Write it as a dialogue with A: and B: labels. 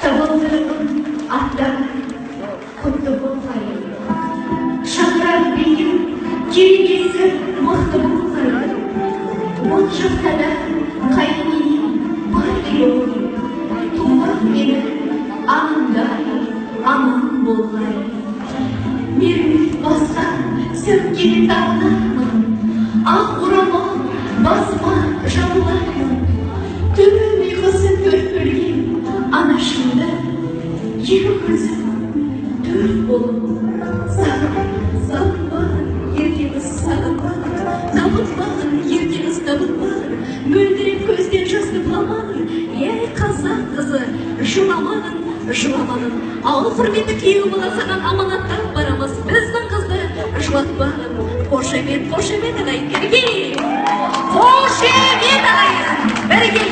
A: Табылдырып аттар құтты болғай. Шаңырақ бейім керегесі мықты болғай. От жақта да қайынменен бар еуім. Туған мені анандай аман болғай. Мен басқа сөмкені тағылармын. Ақ орамал басыма жабылармын. Түн ұйқысы төртбөлген анашымды екі көзім төрт болып сағынба, ертеңіз сағынбағыр, табынбағыр, ертеңіз табынбағыр, мөлдіреп көзден жас тыпламағыр. Ей қазақ қызы, жыламағын, ауыл құрметті күйеуі баласынан аманаттап барамыз. Біздің қызды жылатпағын. Қошемет ағайын, бірге! Қошемет ағайын, бірге!